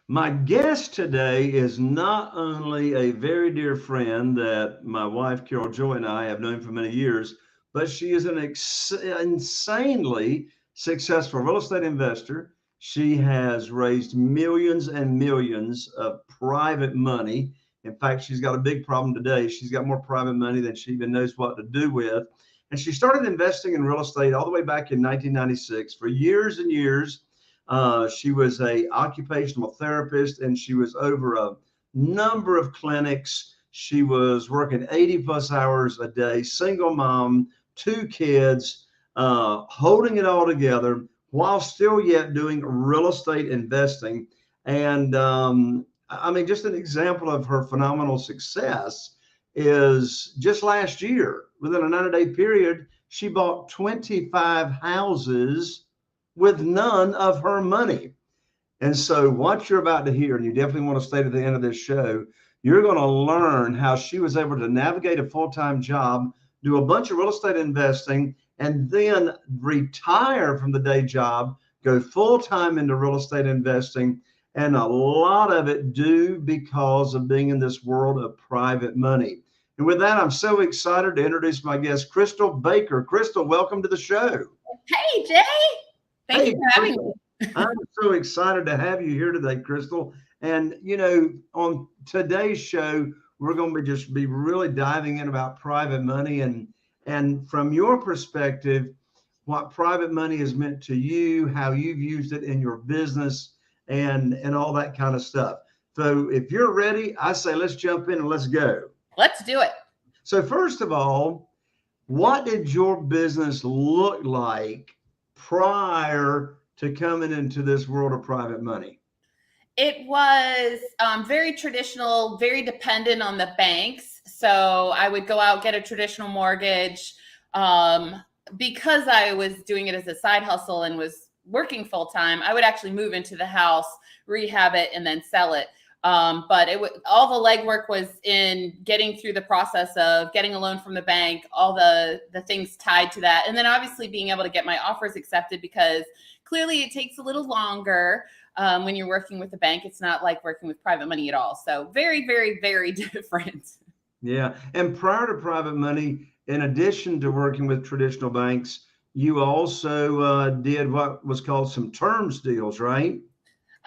My guest today is not only a very dear friend that my wife, Carol Joy, and I have known for many years, but she is an insanely successful real estate investor. She has raised millions and millions of private money. In fact, she's got a big problem today. She's got more private money than she even knows what to do with. And she started investing in real estate all the way back in 1996 for years and years. She was a occupational therapist, and she was over a number of clinics. She was working 80 plus hours a day, single mom, two kids, holding it all together while still yet doing real estate investing. And I mean, just an example of her phenomenal success is just last year, within a 90-day period, she bought 25 houses with none of her money. And so, what you're about to hear, and you definitely want to stay to the end of this show, you're going to learn how she was able to navigate a full time job, do a bunch of real estate investing, and then retire from the day job, go full time into real estate investing. And a lot of it due because of being in this world of private money. And with that, I'm so excited to introduce my guest, Crystal Baker. Crystal, welcome to the show. Hey, Jay. Thank you Hey, for having me. I'm so excited to have you here today, Crystal. And on today's show, we're going to be really diving in about private money and from your perspective, what private money has meant to you, how you've used it in your business, and all that kind of stuff. So if you're ready, I say let's jump in and let's go. Let's do it. So first of all, what did your business look like prior to coming into this world of private money? It was very traditional, very dependent on the banks. So I would go out, get a traditional mortgage. Because I was doing it as a side hustle and was working full time, I would actually move into the house, rehab it, and then sell it. But all the legwork was in getting through the process of getting a loan from the bank, all the things tied to that. And then obviously being able to get my offers accepted, because clearly it takes a little longer when you're working with the bank. It's not like working with private money at all. So very, very, very different. Yeah. And prior to private money, in addition to working with traditional banks, you also did what was called some terms deals, right?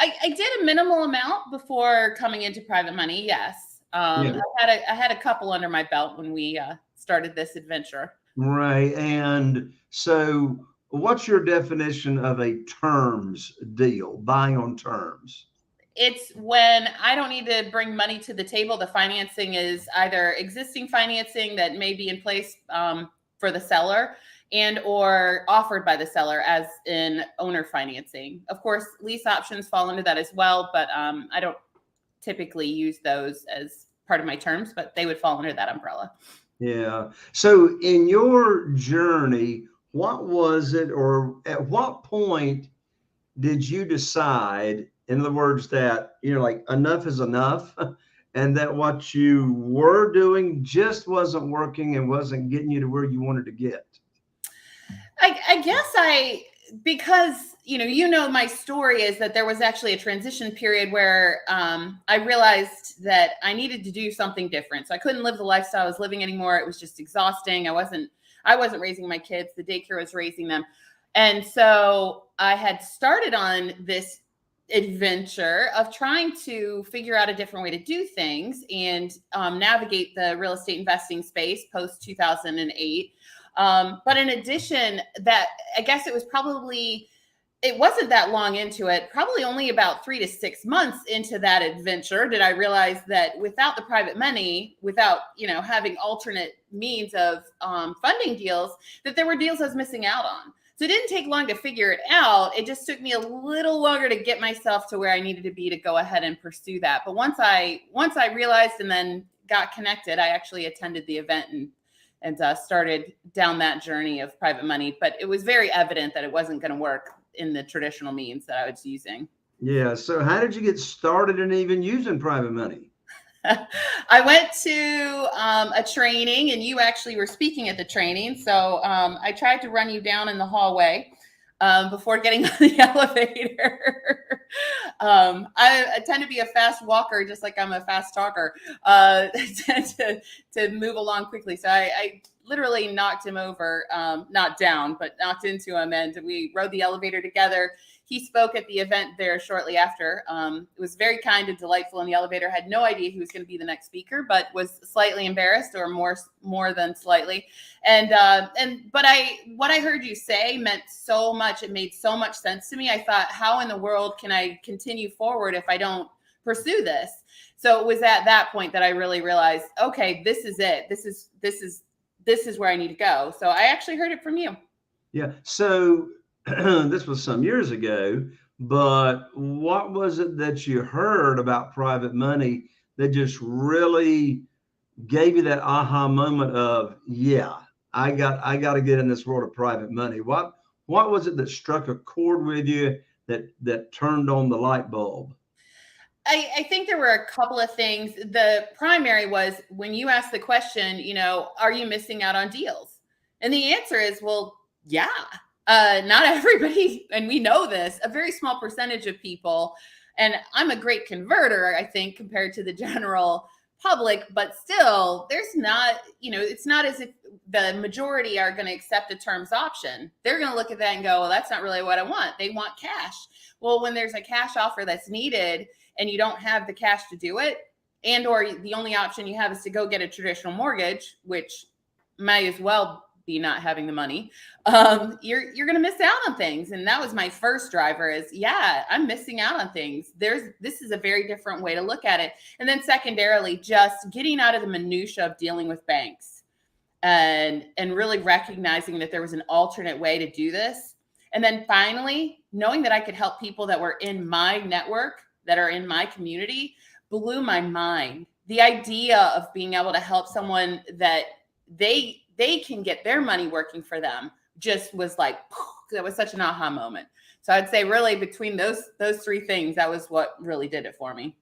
I did a minimal amount before coming into private money. Yes. Yeah. I had a couple under my belt when we started this adventure. Right. And so, what's your definition of a terms deal, buying on terms? It's when I don't need to bring money to the table. The financing is either existing financing that may be in place for the seller and or offered by the seller as in owner financing. Of course, lease options fall into that as well, but I don't typically use those as part of my terms, but they would fall under that umbrella. Yeah. So, in your journey, what was it, or at what point did you decide, in other words, that like enough is enough, and that what you were doing just wasn't working and wasn't getting you to where you wanted to get? I guess because my story is that there was actually a transition period where I realized that I needed to do something different. So I couldn't live the lifestyle I was living anymore. It was just exhausting. I wasn't raising my kids. The daycare was raising them. And so I had started on this adventure of trying to figure out a different way to do things and navigate the real estate investing space post 2008. But in addition, that I guess it wasn't that long into it, probably only about 3 to 6 months into that adventure, did I realize that without the private money, without, having alternate means of funding deals, that there were deals I was missing out on. So it didn't take long to figure it out. It just took me a little longer to get myself to where I needed to be to go ahead and pursue that. But once I realized and then got connected, I actually attended the event and started down that journey of private money. But it was very evident that it wasn't going to work in the traditional means that I was using. Yeah. So how did you get started in even using private money? I went to a training, and you actually were speaking at the training. So I tried to run you down in the hallway before getting on the elevator. I tend to be a fast walker, just like I'm a fast talker, to move along quickly. So I literally knocked him over, not down, but knocked into him. And we rode the elevator together. He spoke at the event there shortly after. It was very kind and delightful in the elevator. Had no idea who was going to be the next speaker, but was slightly embarrassed, or more than slightly. But what I heard you say meant so much. It made so much sense to me. I thought, how in the world can I continue forward if I don't pursue this? So it was at that point that I really realized, okay, this is it. This is where I need to go. So I actually heard it from you. Yeah. So this was some years ago, but what was it that you heard about private money that just really gave you that aha moment of, yeah, I got to get in this world of private money? What was it that struck a chord with you that turned on the light bulb? I think there were a couple of things. The primary was when you asked the question, are you missing out on deals? And the answer is, well, yeah. Not everybody, and we know this, a very small percentage of people, and I'm a great converter, I think, compared to the general public, but still, there's not, it's not as if the majority are going to accept a terms option. They're going to look at that and go, well, that's not really what I want. They want cash. Well, when there's a cash offer that's needed and you don't have the cash to do it, and or the only option you have is to go get a traditional mortgage, which might as well be not having the money, you're going to miss out on things. And that was my first driver is, yeah, I'm missing out on things. This is a very different way to look at it. And then secondarily, just getting out of the minutia of dealing with banks and really recognizing that there was an alternate way to do this. And then finally, knowing that I could help people that were in my network, that are in my community, blew my mind. The idea of being able to help someone that they can get their money working for them just was like, that was such an aha moment. So I'd say really between those three things, that was what really did it for me.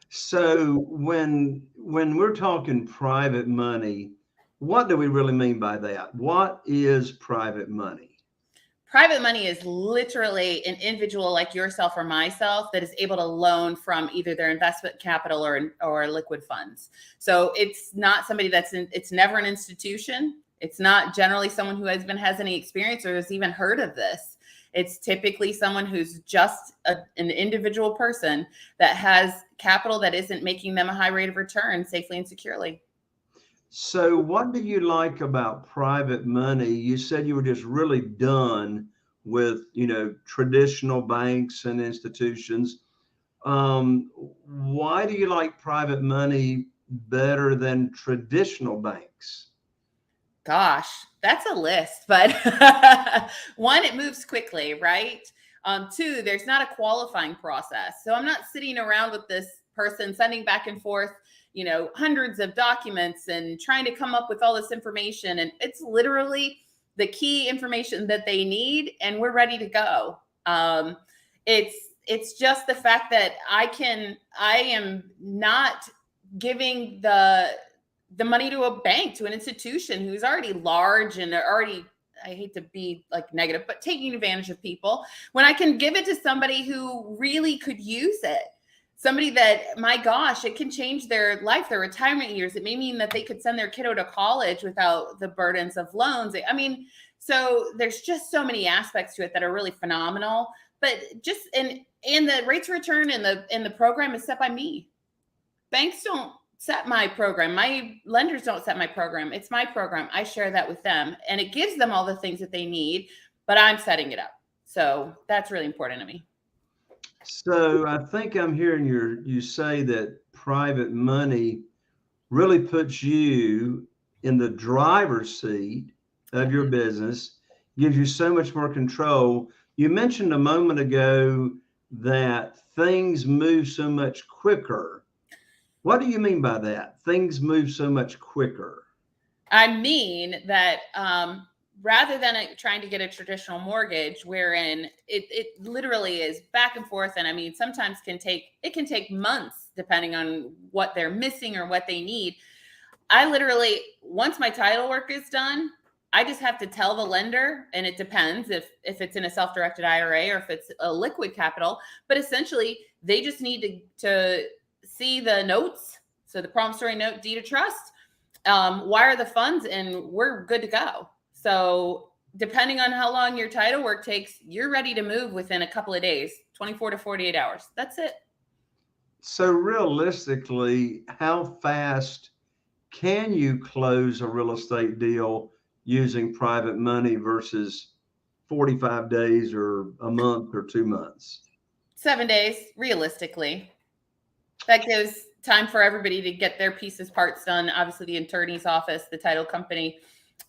So when we're talking private money, what do we really mean by that? What is private money? Private money is literally an individual like yourself or myself that is able to loan from either their investment capital or liquid funds. So it's not somebody it's never an institution. It's not generally someone who has any experience or has even heard of this. It's typically someone who's just an individual person that has capital that isn't making them a high rate of return safely and securely. So what do you like about private money? You said you were just really done with, traditional banks and institutions. Why do you like private money better than traditional banks? Gosh, that's a list, but one, it moves quickly, right? Two, there's not a qualifying process. So I'm not sitting around with this person sending back and forth, hundreds of documents and trying to come up with all this information. And it's literally the key information that they need, and we're ready to go. It's just the fact that I am not giving the money to a bank, to an institution who's already large and already, I hate to be like negative, but taking advantage of people, when I can give it to somebody who really could use it. Somebody that, my gosh, it can change their life, their retirement years. It may mean that they could send their kiddo to college without the burdens of loans. I mean, so there's just so many aspects to it that are really phenomenal. But just and the rates of return and the program is set by me. Banks don't set my program. My lenders don't set my program. It's my program. I share that with them, and it gives them all the things that they need, but I'm setting it up. So that's really important to me. So I think I'm hearing you say that private money really puts you in the driver's seat of your business, gives you so much more control. You mentioned a moment ago that things move so much quicker. What do you mean by that? Things move so much quicker. I mean that rather than trying to get a traditional mortgage, wherein it literally is back and forth, and I mean sometimes can take months depending on what they're missing or what they need. I literally, once my title work is done, I just have to tell the lender, and it depends if it's in a self-directed IRA or if it's a liquid capital, but essentially they just need to see the notes. So the promissory note, deed of trust, wire the funds, and we're good to go. So depending on how long your title work takes, you're ready to move within a couple of days, 24 to 48 hours. That's it. So realistically, how fast can you close a real estate deal using private money versus 45 days or a month or 2 months? 7 days, realistically. That gives time for everybody to get their pieces, parts done. Obviously, the attorney's office, the title company,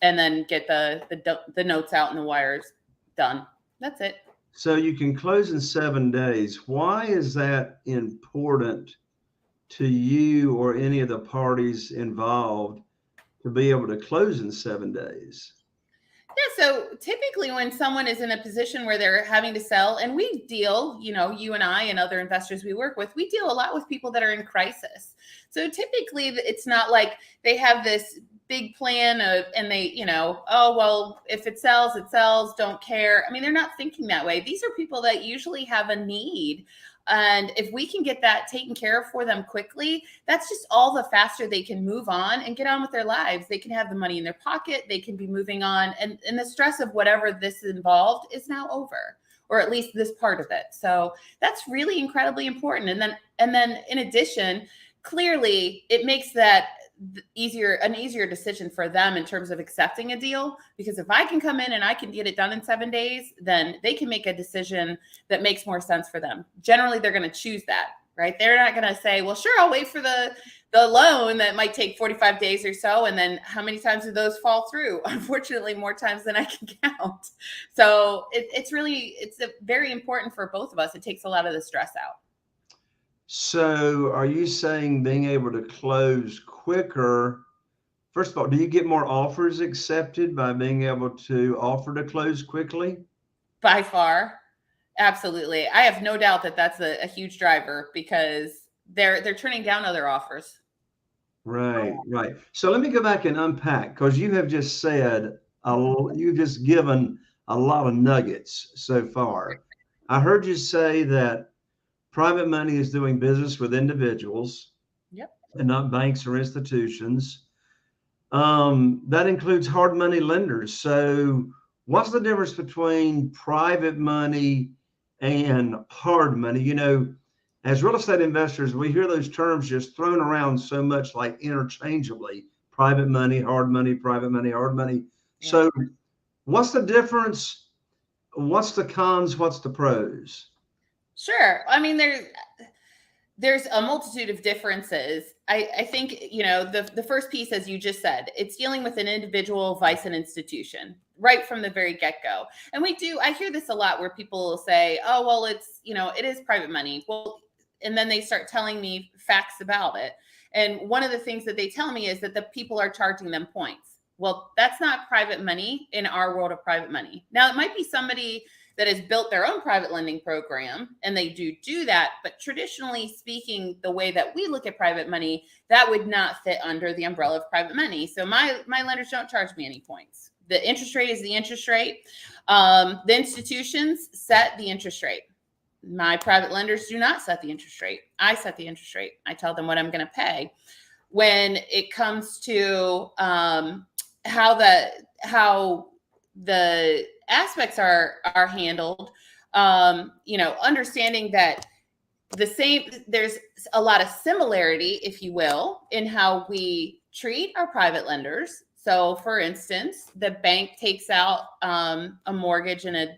and then get the notes out and the wires done. That's it. So you can close in 7 days. Why is that important to you or any of the parties involved to be able to close in 7 days? Yeah, so typically when someone is in a position where they're having to sell, and we deal, you and I and other investors we work with, we deal a lot with people that are in crisis. So typically it's not like they have this big plan and they, oh, well, if it sells, don't care. I mean, they're not thinking that way. These are people that usually have a need. And if we can get that taken care of for them quickly, that's just all the faster they can move on and get on with their lives. They can have the money in their pocket. They can be moving on. And the stress of whatever this involved is now over, or at least this part of it. So that's really incredibly important. And then in addition, clearly it makes that an easier decision for them in terms of accepting a deal, because if I can come in and I can get it done in 7 days, then they can make a decision that makes more sense for them. Generally, they're going to choose that, right? They're not going to say, well, sure, I'll wait for the loan that might take 45 days or so. And then how many times do those fall through? Unfortunately, more times than I can count. So it's very important for both of us. It takes a lot of the stress out. So are you saying being able to close quicker? First of all, do you get more offers accepted by being able to offer to close quickly? By far. Absolutely. I have no doubt that that's a huge driver, because they're turning down other offers. Right. So let me go back and unpack, because you have just said, you've just given a lot of nuggets so far. I heard you say that private money is doing business with individuals. Yep. And not banks or institutions. That includes hard money lenders. So what's the difference between private money and hard money? As real estate investors, we hear those terms just thrown around so much, like interchangeably: private money, hard money, private money, hard money. Yeah. So what's the difference? What's the cons? What's the pros? Sure. I mean, there's a multitude of differences. I think, the first piece, as you just said, it's dealing with an individual vice an institution right from the very get-go. And I hear this a lot, where people will say, oh, well, it's, it is private money. Well, and then they start telling me facts about it. And one of the things that they tell me is that the people are charging them points. Well, that's not private money in our world of private money. Now, it might be somebody that has built their own private lending program, and they do that. But traditionally speaking, the way that we look at private money, that would not fit under the umbrella of private money. So my lenders don't charge me any points. The interest rate is the interest rate. The institutions set the interest rate. My private lenders do not set the interest rate. I set the interest rate. I tell them what I'm going to pay. When it comes to how the aspects are handled, understanding that there's a lot of similarity, if you will, in how we treat our private lenders. So for instance, the bank takes out a mortgage and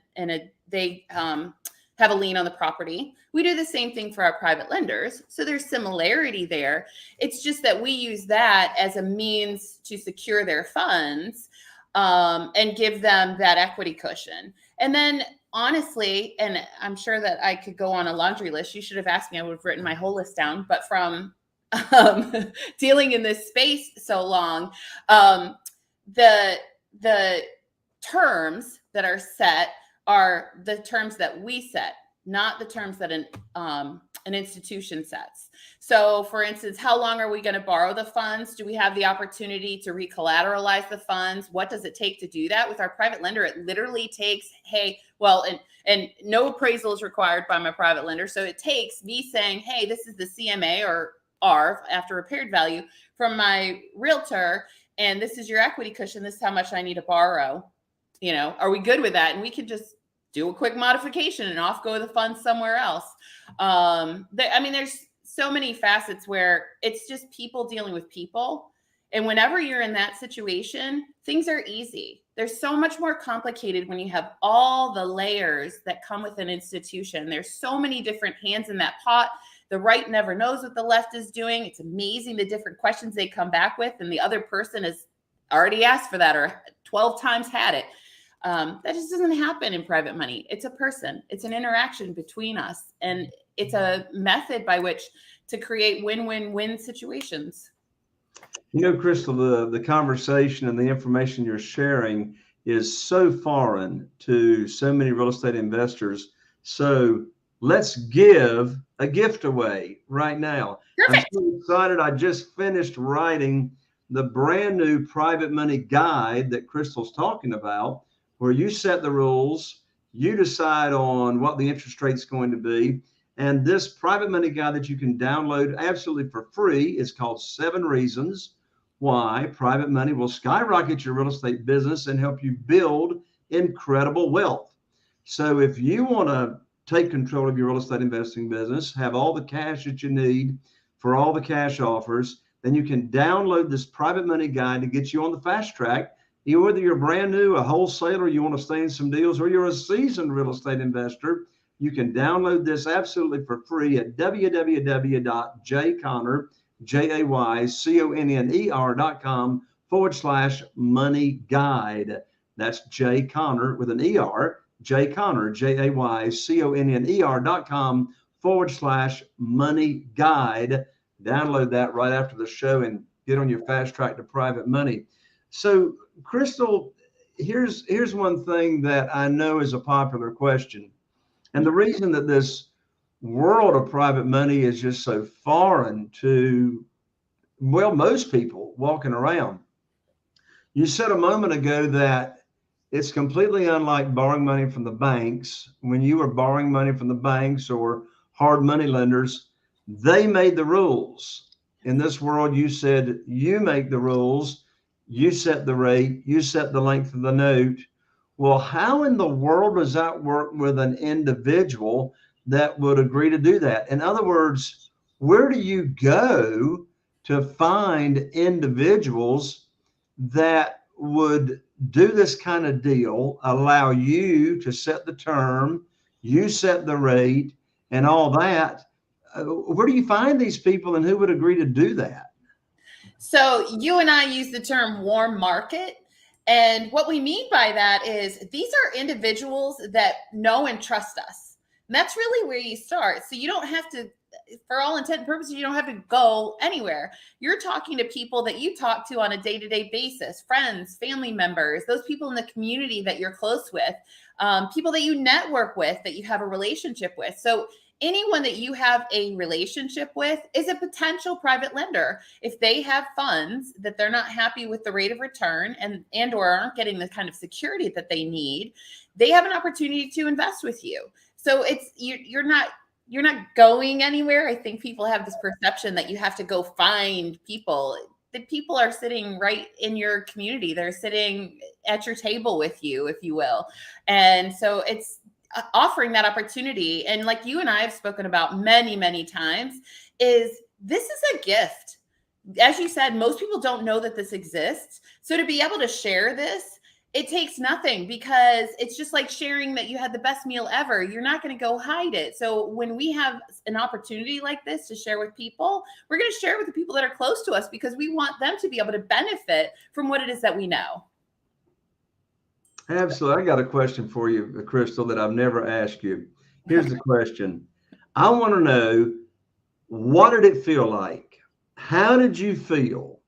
they have a lien on the property. We do the same thing for our private lenders. So there's similarity there. It's just that we use that as a means to secure their funds and give them that equity cushion. And then honestly, and I'm sure that I could go on a laundry list. You should have asked me, I would have written my whole list down. But from dealing in this space so long, the terms that are set are the terms that we set, not the terms that an institution sets. So for instance, how long are we going to borrow the funds? Do we have the opportunity to recollateralize the funds? What does it take to do that? With our private lender, it literally takes, hey, well, and no appraisal is required by my private lender. So it takes me saying, hey, this is the CMA or R after repaired value from my realtor, and this is your equity cushion. This is how much I need to borrow. Are we good with that? And we could just do a quick modification and off go the funds somewhere else. There's so many facets where it's just people dealing with people. And whenever you're in that situation, things are easy. There's so much more complicated when you have all the layers that come with an institution. There's so many different hands in that pot. The right never knows what the left is doing. It's amazing the different questions they come back with, and the other person has already asked for that or 12 times had it. That just doesn't happen in private money. It's a person. It's an interaction between us. And it's a method by which to create win-win-win situations. Crystal, the conversation and the information you're sharing is so foreign to so many real estate investors. So let's give a gift away right now. Perfect. I'm so excited. I just finished writing the brand new private money guide that Crystal's talking about, where you set the rules, you decide on what the interest rate's going to be. And this private money guide that you can download absolutely for free is called 7 Reasons Why Private Money Will Skyrocket Your Real Estate Business and Help You Build Incredible Wealth. So if you want to take control of your real estate investing business, have all the cash that you need for all the cash offers, then you can download this private money guide to get you on the fast track. Whether you're brand new, a wholesaler, you want to stay in some deals, or you're a seasoned real estate investor, you can download this absolutely for free at www.jayconner.com/money guide. That's Jay Conner with an ER, Jay Conner, JayConner.com/money guide. Download that right after the show and get on your fast track to private money. So, Crystal, here's one thing that I know is a popular question. And the reason that this world of private money is just so foreign to, well, most people walking around. You said a moment ago that it's completely unlike borrowing money from the banks. When you were borrowing money from the banks or hard money lenders, they made the rules. In this world, you said you make the rules, you set the rate, you set the length of the note. Well, how in the world does that work with an individual that would agree to do that? In other words, where do you go to find individuals that would do this kind of deal, allow you to set the term, you set the rate, and all that? Where do you find these people, and who would agree to do that? So you and I use the term warm market. And what we mean by that is these are individuals that know and trust us. And that's really where you start. So you don't have to, for all intent and purposes, you don't have to go anywhere. You're talking to people that you talk to on a day-to-day basis, friends, family members, those people in the community that you're close with, people that you network with, that you have a relationship with. So anyone that you have a relationship with is a potential private lender. If they have funds that they're not happy with the rate of return and or aren't getting the kind of security that they need, they have an opportunity to invest with you. So you're not going anywhere. I think people have this perception that you have to go find people. The people are sitting right in your community. They're sitting at your table with you, if you will. And so it's offering that opportunity. And like you and I have spoken about many, many times, is this is a gift. As you said, most people don't know that this exists. So to be able to share this, it takes nothing, because it's just like sharing that you had the best meal ever. You're not going to go hide it. So when we have an opportunity like this to share with people, we're going to share with the people that are close to us, because we want them to be able to benefit from what it is that we know. Absolutely. I got a question for you, Crystal, that I've never asked you. Here's the question. I want to know, what did it feel like? How did you feel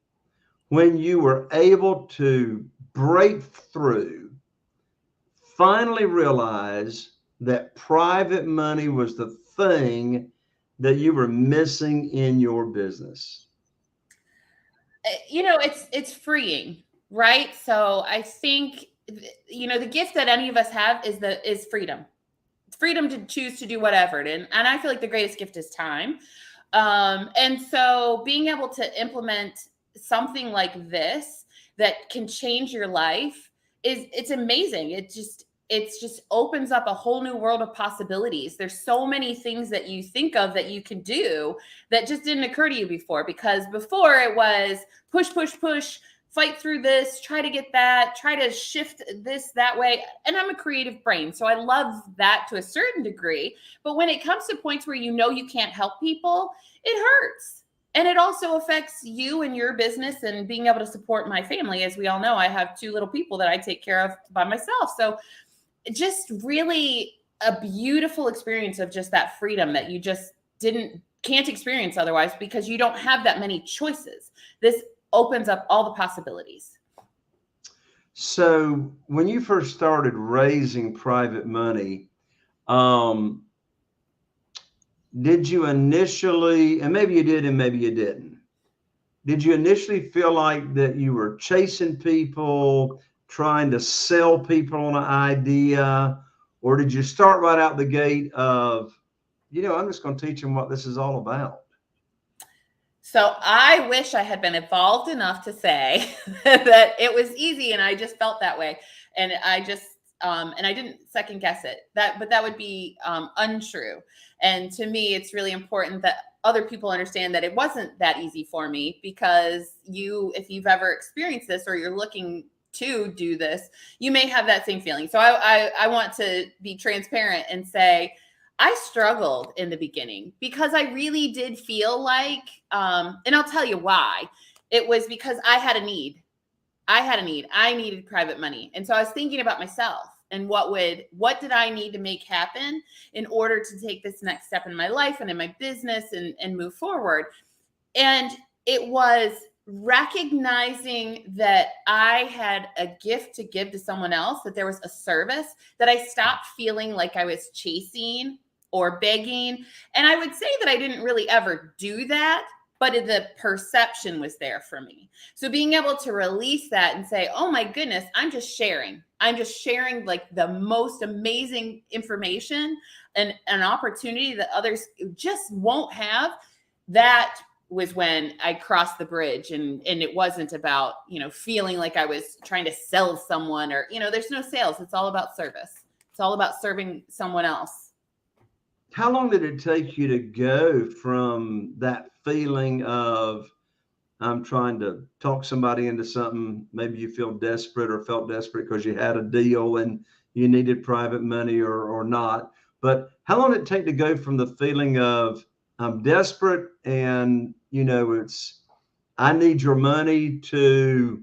when you were able to break through, finally realize that private money was the thing that you were missing in your business? It's freeing, right? So I think, the gift that any of us have is freedom to choose to do whatever. And I feel like the greatest gift is time. And so being able to implement something like this that can change your life it's amazing. It just opens up a whole new world of possibilities. There's so many things that you think of that you can do that just didn't occur to you before, because before it was push, push, push, fight through this, try to get that, try to shift this that way. And I'm a creative brain, so I love that to a certain degree. But when it comes to points where you can't help people, it hurts. And it also affects you and your business and being able to support my family. As we all know, I have 2 little people that I take care of by myself. So just really a beautiful experience of just that freedom that you just can't experience otherwise, because you don't have that many choices. This opens up all the possibilities. So when you first started raising private money, did you initially, and maybe you did and maybe you did you initially feel like that you were chasing people, trying to sell people on an idea, or did you start right out the gate of, I'm just going to teach them what this is all about? So I wish I had been evolved enough to say that it was easy and I just felt that way. And I didn't second guess it, but that would be untrue. And to me, it's really important that other people understand that it wasn't that easy for me, because if you've ever experienced this or you're looking to do this, you may have that same feeling. So I want to be transparent and say, I struggled in the beginning because I really did feel like, and I'll tell you why. It was because I had a need. I needed private money. And so I was thinking about myself and what did I need to make happen in order to take this next step in my life and in my business and move forward. And it was recognizing that I had a gift to give to someone else, that there was a service, that I stopped feeling like I was chasing or begging. And I would say that I didn't really ever do that, but the perception was there for me. So being able to release that and say, oh my goodness, I'm just sharing like the most amazing information and an opportunity that others just won't have. That was when I crossed the bridge, and it wasn't about, feeling like I was trying to sell someone or, there's no sales. It's all about service. It's all about serving someone else. How long did it take you to go from that feeling of, I'm trying to talk somebody into something, maybe you feel desperate or felt desperate because you had a deal and you needed private money or not, but how long did it take to go from the feeling of, I'm desperate and, it's, I need your money, to,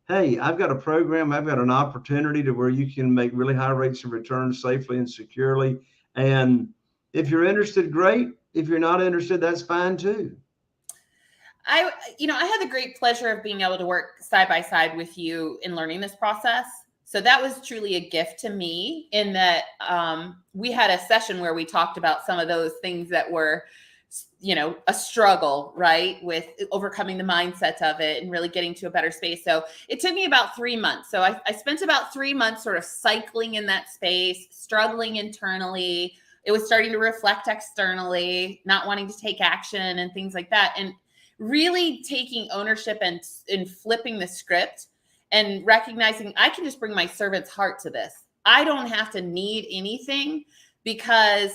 hey, I've got a program, I've got an opportunity to where you can make really high rates of return safely and securely. And if you're interested, great. If you're not interested, that's fine too. I had the great pleasure of being able to work side by side with you in learning this process. So that was truly a gift to me, in that we had a session where we talked about some of those things that were, a struggle, right? With overcoming the mindset of it and really getting to a better space. So it took me about 3 months. So I spent about 3 months sort of cycling in that space, struggling internally. It was starting to reflect externally, not wanting to take action and things like that. And really taking ownership and flipping the script and recognizing I can just bring my servant's heart to this. I don't have to need anything, because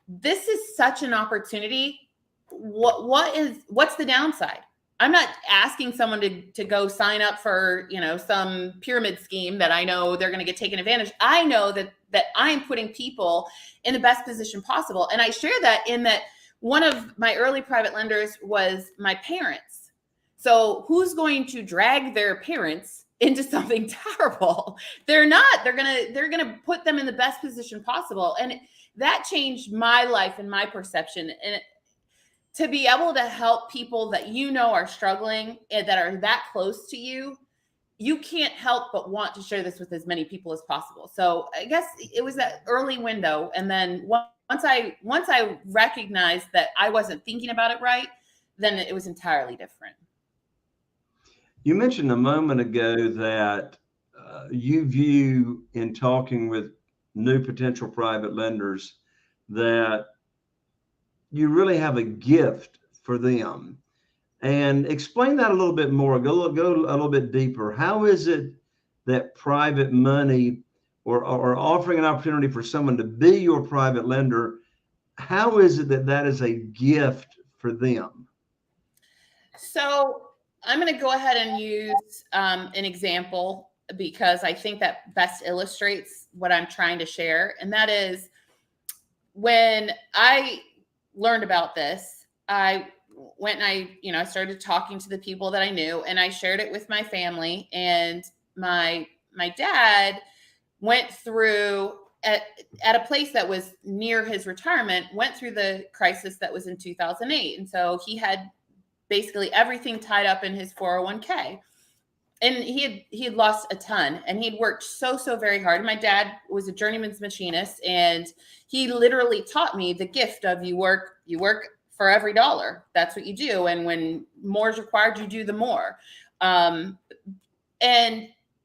this is such an opportunity. What's the downside? I'm not asking someone to go sign up for, some pyramid scheme that I know they're going to get taken advantage. I know that I'm putting people in the best position possible. And I share that in that one of my early private lenders was my parents. So who's going to drag their parents into something terrible? They're not. They're going to put them in the best position possible. And that changed my life and my perception. And to be able to help people that are struggling and that are that close to you, you can't help but want to share this with as many people as possible. So I guess it was that early window. And then once I recognized that I wasn't thinking about it right, then it was entirely different. You mentioned a moment ago that you view in talking with new potential private lenders that you really have a gift for them. And explain that a little bit more. Go a little bit deeper. How is it that private money or offering an opportunity for someone to be your private lender, how is it that that is a gift for them? So I'm going to go ahead and use an example because I think that best illustrates what I'm trying to share. And that is, when I learned about this, I went and I started talking to the people that I knew, and I shared it with my family. And my dad went through at a place that was near his retirement, went through the crisis that was in 2008. And so he had basically everything tied up in his 401k. And he had lost a ton, and he'd worked so very hard. My dad was a journeyman's machinist, and he literally taught me the gift of you work for every dollar. That's what you do. And when more is required, you do the more. And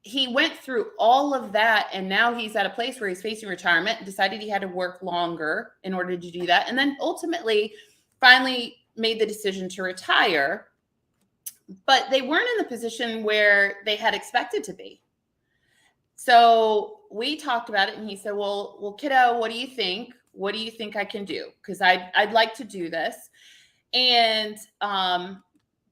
he went through all of that. And now he's at a place where he's facing retirement and decided he had to work longer in order to do that. And then ultimately finally made the decision to retire. But they weren't in the position where they had expected to be. So we talked about it, and he said, well, kiddo, what do you think? What do you think I can do? Because I'd like to do this. And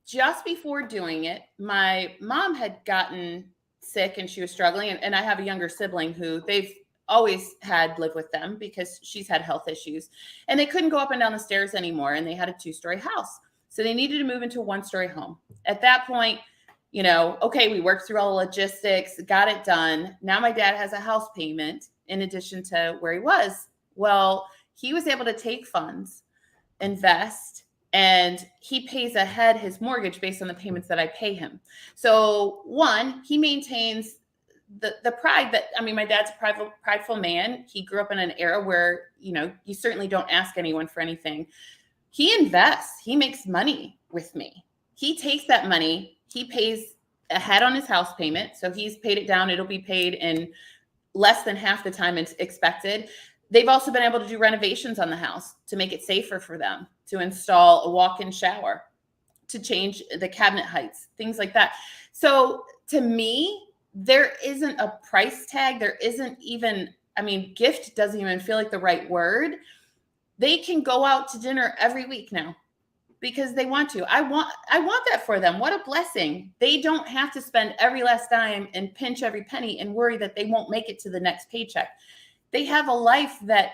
just before doing it, my mom had gotten sick and she was struggling. And I have a younger sibling who they've always had live with them because she's had health issues. And they couldn't go up and down the stairs anymore. And they had a 2-story house. So they needed to move into a 1-story home. At that point, okay, we worked through all the logistics, got it done. Now my dad has a house payment in addition to where he was. Well, he was able to take funds, invest, and he pays ahead his mortgage based on the payments that I pay him. So one, he maintains the pride that, my dad's a prideful man. He grew up in an era where, you certainly don't ask anyone for anything. He invests, he makes money with me. He takes that money, he pays ahead on his house payment. So he's paid it down. It'll be paid in less than half the time it's expected. They've also been able to do renovations on the house to make it safer for them, to install a walk-in shower, to change the cabinet heights, things like that. So to me, there isn't a price tag. There isn't even, gift doesn't even feel like the right word. They can go out to dinner every week now because they want to. I want that for them. What a blessing. They don't have to spend every last dime and pinch every penny and worry that they won't make it to the next paycheck. They have a life that,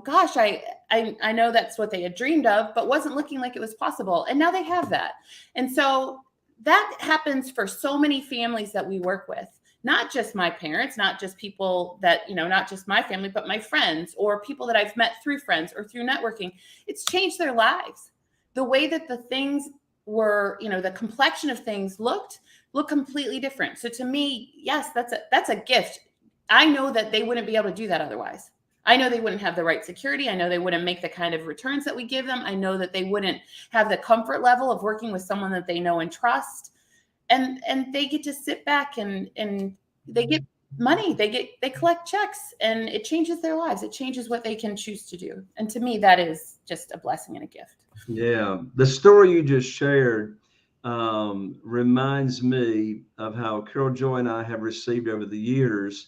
gosh, I know that's what they had dreamed of, but wasn't looking like it was possible. And now they have that. And so that happens for so many families that we work with. Not just my parents, not just people that, not just my family, but my friends or people that I've met through friends or through networking. It's changed their lives. The way that the things were, the complexion of things look completely different. So to me, yes, that's a gift. I know that they wouldn't be able to do that otherwise. I know they wouldn't have the right security. I know they wouldn't make the kind of returns that we give them. I know that they wouldn't have the comfort level of working with someone that they know and trust. And they get to sit back and they get money, they collect checks, and it changes their lives. It changes what they can choose to do. And to me, that is just a blessing and a gift. Yeah. The story you just shared reminds me of how Carol Joy and I have received over the years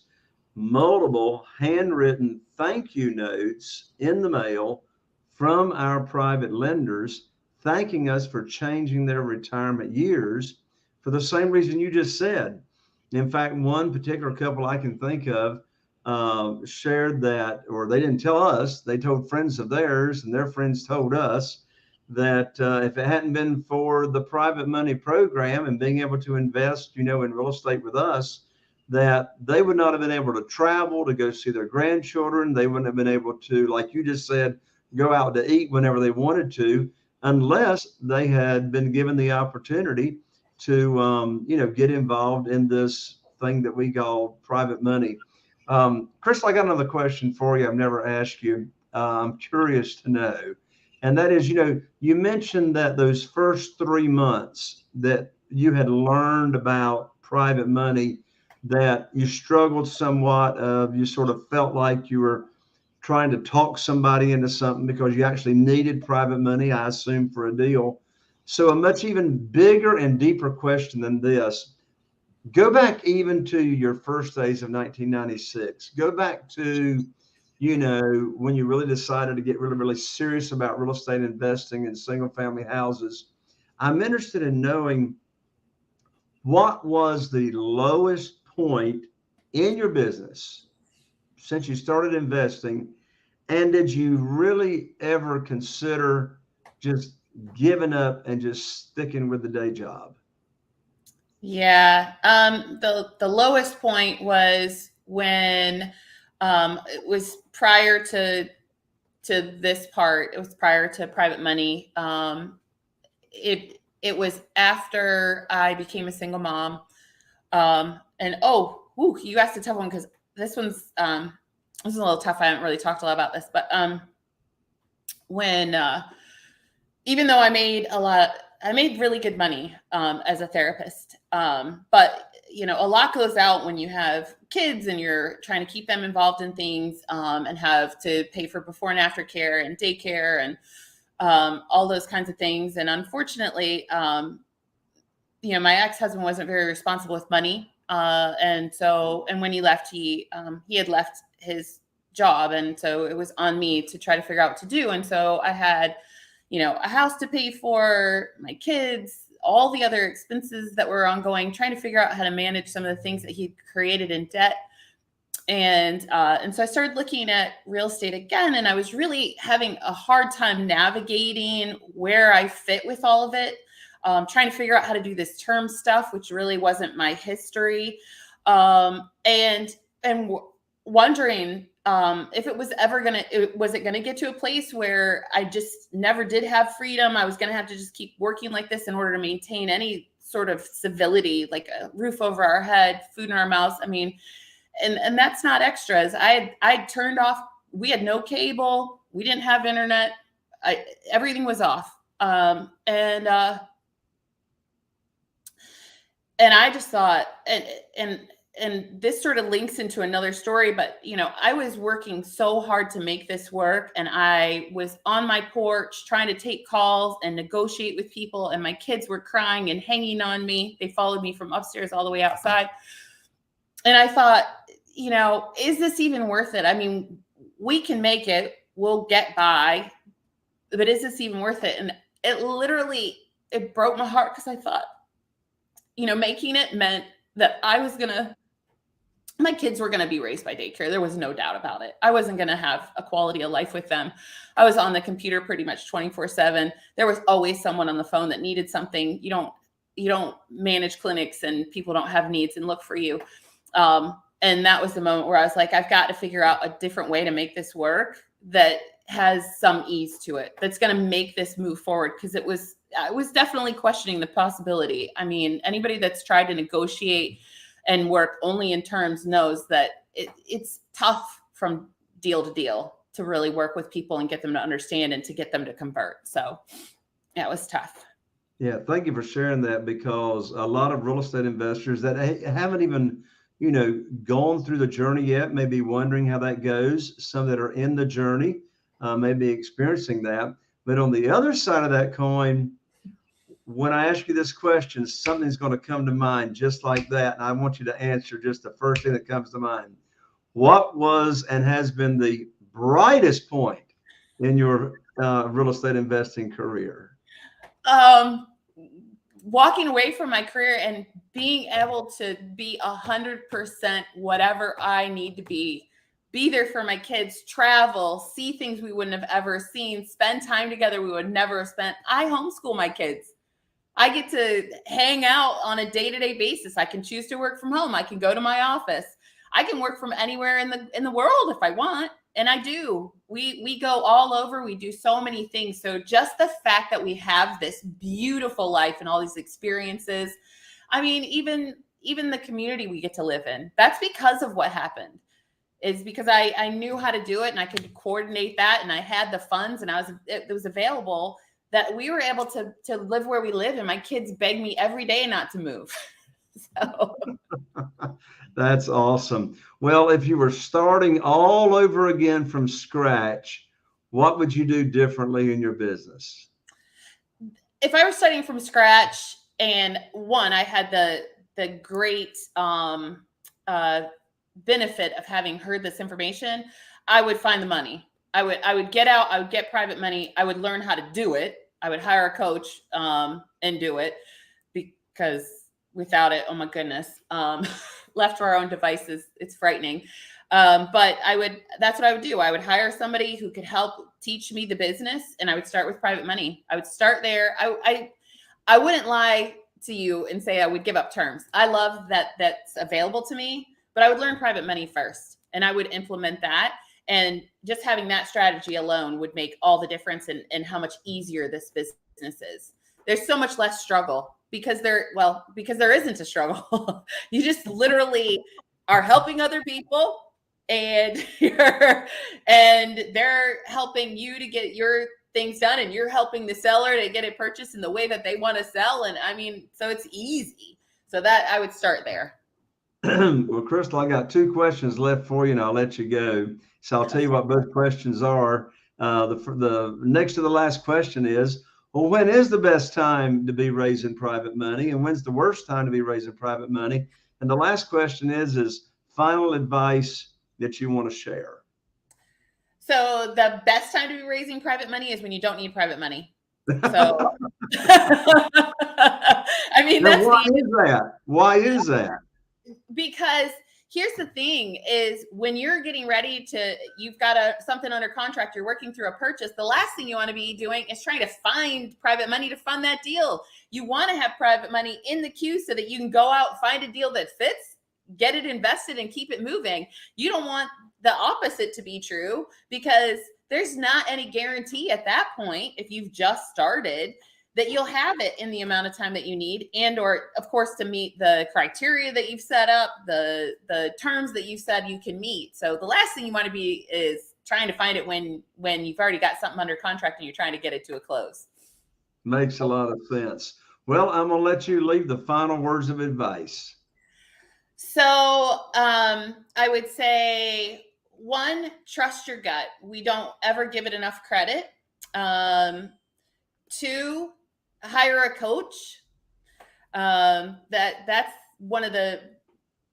multiple handwritten thank you notes in the mail from our private lenders, thanking us for changing their retirement years for the same reason you just said. In fact, one particular couple I can think of shared that, or they didn't tell us, they told friends of theirs, and their friends told us that if it hadn't been for the private money program and being able to invest, in real estate with us, that they would not have been able to travel to go see their grandchildren. They wouldn't have been able to, like you just said, go out to eat whenever they wanted to, unless they had been given the opportunity to, get involved in this thing that we call private money. Crystal, I got another question for you. I've never asked you. I'm curious to know. And that is, you mentioned that those first 3 months that you had learned about private money, that you struggled somewhat. You sort of felt like you were trying to talk somebody into something because you actually needed private money, I assume, for a deal. So a much even bigger and deeper question than this. Go back even to your first days of 1996. Go back to, when you really decided to get really, really serious about real estate investing in single family houses. I'm interested in knowing, what was the lowest point in your business since you started investing? And did you really ever consider just giving up and just sticking with the day job? Yeah. The lowest point was when it was prior to this part. It was prior to private money. It was after I became a single mom. And you asked a tough one, because this one's this is a little tough. I haven't really talked a lot about this, but when even though I made really good money as a therapist. But a lot goes out when you have kids and you're trying to keep them involved in things, and have to pay for before and after care and daycare and all those kinds of things. And unfortunately, my ex-husband wasn't very responsible with money. And when he left, he had left his job. And so it was on me to try to figure out what to do. And so I had, a house to pay for, my kids, all the other expenses that were ongoing, trying to figure out how to manage some of the things that he'd created in debt. And so I started looking at real estate again, and I was really having a hard time navigating where I fit with all of it. Trying to figure out how to do this term stuff, which really wasn't my history. And wondering if it was ever was it going to get to a place where I just never did have freedom. I was going to have to just keep working like this in order to maintain any sort of civility, like a roof over our head, food in our mouths. I mean, and that's not extras. I turned off, we had no cable. We didn't have internet. Everything was off. And I just thought, and this sort of links into another story, but I was working so hard to make this work, and I was on my porch trying to take calls and negotiate with people, and my kids were crying and hanging on me. They followed me from upstairs all the way outside. And I thought, is this even worth it? I mean, we can make it, we'll get by, but is this even worth it? And it broke my heart, because I thought, making it meant that my kids were going to be raised by daycare. There was no doubt about it. I wasn't going to have a quality of life with them. I was on the computer pretty much 24/7. There was always someone on the phone that needed something. You don't manage clinics and people don't have needs and look for you. And that was the moment where I was like, I've got to figure out a different way to make this work that has some ease to it, that's going to make this move forward. Because I was definitely questioning the possibility. I mean, anybody that's tried to negotiate and work only in terms knows that it's tough from deal to deal to really work with people and get them to understand and to get them to convert. So yeah, it was tough. Yeah, thank you for sharing that, because a lot of real estate investors that haven't even, gone through the journey yet may be wondering how that goes. Some that are in the journey may be experiencing that. But on the other side of that coin, when I ask you this question, something's going to come to mind just like that. And I want you to answer just the first thing that comes to mind. What was and has been the brightest point in your real estate investing career? Walking away from my career and being able to be 100% whatever I need to be there for my kids, travel, see things we wouldn't have ever seen, spend time together we would never have spent. I homeschool my kids. I get to hang out on a day-to-day basis. I can choose to work from home. I can go to my office. I can work from anywhere in the world if I want. And I do. We go all over. We do so many things. So just the fact that we have this beautiful life and all these experiences, I mean, even the community we get to live in, that's because of what happened. is because I knew how to do it and I could coordinate that, and I had the funds and it was available, that we were able to live where we live, and my kids beg me every day not to move. So That's awesome. Well, if you were starting all over again from scratch, what would you do differently in your business? If I were starting from scratch, and one, I had the great benefit of having heard this information, I would find the money. I would get out, I would get private money, I would learn how to do it. I would hire a coach and do it, because without it, oh my goodness, left to our own devices, it's frightening. But that's what I would do. I would hire somebody who could help teach me the business, and I would start with private money. I would start there. I wouldn't lie to you and say I would give up terms. I love that that's available to me, but I would learn private money first, and I would implement that. And just having that strategy alone would make all the difference in how much easier this business is. There's so much less struggle because there isn't a struggle. You just literally are helping other people, and they're helping you to get your things done, and you're helping the seller to get it purchased in the way that they want to sell. And I mean, so it's easy. So that I would start there. Well, Crystal, I got 2 questions left for you, and I'll let you go. So I'll tell you what both questions are. The next to the last question is, well, when is the best time to be raising private money, and when's the worst time to be raising private money? And the last question is final advice that you want to share. So the best time to be raising private money is when you don't need private money. So, I mean, now, why is that? Because here's the thing is, when you're getting ready you've got something under contract, you're working through a purchase, the last thing you want to be doing is trying to find private money to fund that deal. You want to have private money in the queue so that you can go out, find a deal that fits, get it invested, and keep it moving. You don't want the opposite to be true, because there's not any guarantee at that point, if you've just started, that you'll have it in the amount of time that you need, and or of course to meet the criteria that you've set up, the terms that you said you can meet. So the last thing you want to be is trying to find it when you've already got something under contract and you're trying to get it to a close. Makes a lot of sense. Well, I'm gonna let you leave the final words of advice. So I would say, 1, trust your gut. We don't ever give it enough credit. 2, hire a coach. That's one of the,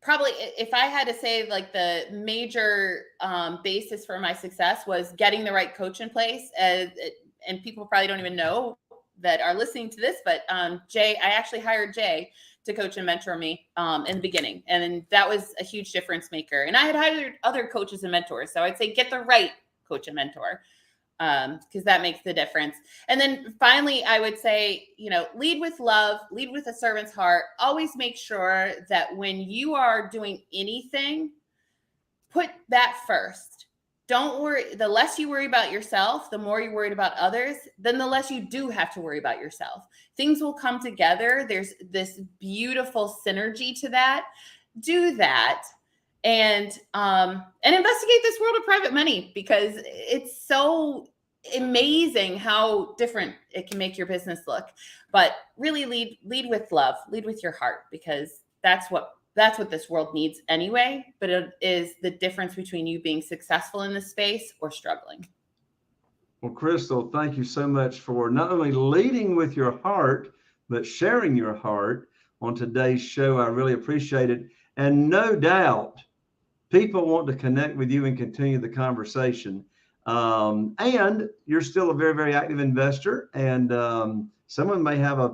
probably, if I had to say, like, the major basis for my success was getting the right coach in place. And people probably don't even know that are listening to this, but Jay, I actually hired Jay to coach and mentor me in the beginning. And that was a huge difference maker. And I had hired other coaches and mentors. So I'd say get the right coach and mentor, because that makes the difference. And then finally, I would say, lead with love, lead with a servant's heart. Always make sure that when you are doing anything, put that first. Don't worry. The less you worry about yourself, the more you're worried about others, then the less you do have to worry about yourself. Things will come together. There's this beautiful synergy to that. Do that. And investigate this world of private money, because it's so amazing how different it can make your business look. But really lead with love, lead with your heart, because that's what this world needs anyway. But it is the difference between you being successful in this space or struggling. Well, Crystal, thank you so much for not only leading with your heart, but sharing your heart on today's show. I really appreciate it. And no doubt, people want to connect with you and continue the conversation. And you're still a very, very active investor. And someone may have a